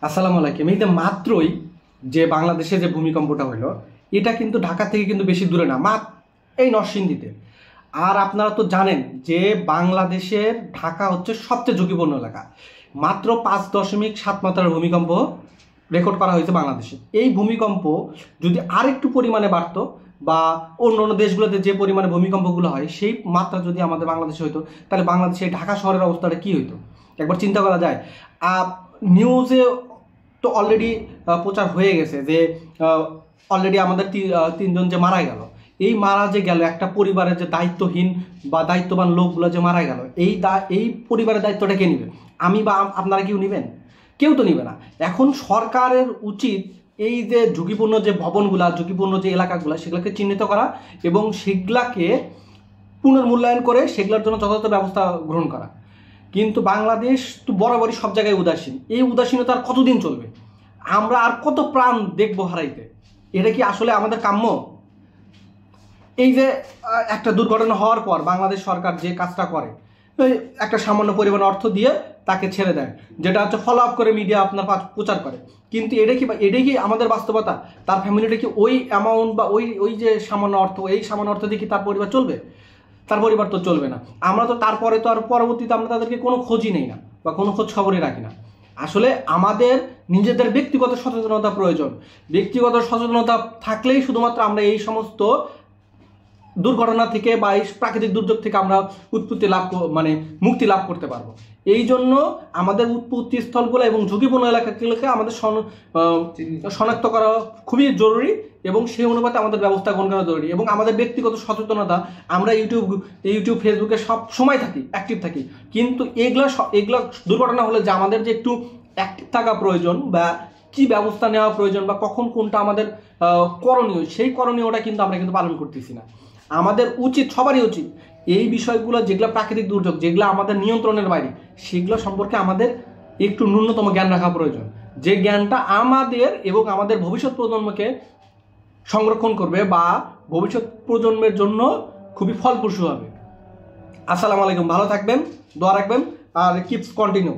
আসসালামু আলাইকুম। এই যে মাত্রই যে বাংলাদেশে যে ভূমিকম্পটা হইলো, এটা কিন্তু ঢাকা থেকে কিন্তু বেশি দূরে না, এই নরসিংদীতে। আর আপনারা তো জানেন যে বাংলাদেশের ঢাকা হচ্ছে সবচেয়ে ঝুঁকিপূর্ণ এলাকা। মাত্র 5.7 মাত্রার ভূমিকম্প রেকর্ড করা হয়েছে বাংলাদেশে। এই ভূমিকম্প যদি আরেকটু পরিমাণে বাড়তো বা অন্য অন্য দেশগুলোতে যে পরিমাণে ভূমিকম্পগুলো হয় সেই মাত্রা যদি আমাদের বাংলাদেশে হইতো, তাহলে বাংলাদেশে ঢাকা শহরের অবস্থাটা কী হইতো একবার চিন্তা করা যায়। নিউজে তো অলরেডি প্রচার হয়ে গেছে যে অলরেডি আমাদের তিনজন যে মারা গেল, এই মারা যে গেল একটা পরিবারের যে দায়িত্বহীন বা দায়িত্ববান লোকগুলো যে মারা গেল, এই পরিবারের দায়িত্বটা কে নেবে? আমি বা আপনারা কেউ নেবেন? কেউ তো নেবে না। এখন সরকারের উচিত এই যে ঝুঁকিপূর্ণ যে ভবনগুলা, ঝুঁকিপূর্ণ যে এলাকাগুলো, সেগুলোকে চিহ্নিত করা এবং সেগুলাকে পুনর্মূল্যায়ন করে সেগুলোর জন্য যথাযথ ব্যবস্থা গ্রহণ করা। কিন্তু বাংলাদেশ তো বরাবরই সব জায়গায় উদাসীন। এই উদাসীনতা আর কতদিন চলবে? আমরা আর কত প্রাণ দেখবো হারাইতে? এটা কি আসলে আমাদের কাম্য? এই যে একটা দুর্ঘটনা হওয়ার পর বাংলাদেশ সরকার যে কাজটা করে, একটা সামান্য পরিমাণ অর্থ দিয়ে তাকে ছেড়ে দেয়, যেটা হচ্ছে ফলো আপ করে মিডিয়া আপনার প্রচার করে। কিন্তু এটাই কি আমাদের বাস্তবতা? তার ফ্যামিলিটা কি ওই অ্যামাউন্ট বা ওই যে সামান্য অর্থ, এই সামান্য অর্থ দিয়ে কি তার পরিবার চলবে? তার পরিবার তো চলবে না। আমরা তো তারপরে তো আর পরবর্তীতে আমরা তাদেরকে কোনো খোঁজই নেই না বা কোনো খোঁজ খবরই রাখি না। আসলে আমাদের নিজেদের ব্যক্তিগত সচেতনতা প্রয়োজন। ব্যক্তিগত সচেতনতা থাকলেই শুধুমাত্র আমরা এই সমস্ত দুর্ঘটনা থেকে বা এই প্রাকৃতিক দুর্যোগ থেকে আমরা মুক্তি লাভ করতে পারবো। এই জন্য আমাদের উৎপত্তি স্থলগুলো এবং ঝুঁকিপূর্ণ এলাকাগুলোকে আমাদের শনাক্ত করা খুবই জরুরি এবং সেই অনুপাতে আমাদের ব্যবস্থা গ্রহণ করা জরুরি। এবং আমাদের ব্যক্তিগত সচেতনতা, আমরা ইউটিউব ফেসবুকে সব সময় অ্যাক্টিভ থাকি, কিন্তু এগুলা দুর্ঘটনা হলে যে আমাদের যে একটু অ্যাক্টিভ থাকা প্রয়োজন বা কি ব্যবস্থা নেওয়া প্রয়োজন বা কখন কোনটা আমাদের করণীয়, সেই করণীয়টা কিন্তু আমরা কিন্তু পালন করতেছি না। আমাদের উচিত, সবারই উচিত, এই বিষয়গুলো যেগুলো প্রাকৃতিক দুর্যোগ, যেগুলো আমাদের নিয়ন্ত্রণের বাইরে, সেগুলো সম্পর্কে আমাদের একটু ন্যূনতম জ্ঞান রাখা প্রয়োজন। যে জ্ঞানটা আমাদের এবং আমাদের ভবিষ্যৎ প্রজন্মকে সংরক্ষণ করবে বা ভবিষ্যৎ প্রজন্মের জন্য খুবই ফলপ্রসূ হবে। আসসালামু আলাইকুম, ভালো থাকবেন, দোয়া রাখবেন, আর কিপস কন্টিনিউ।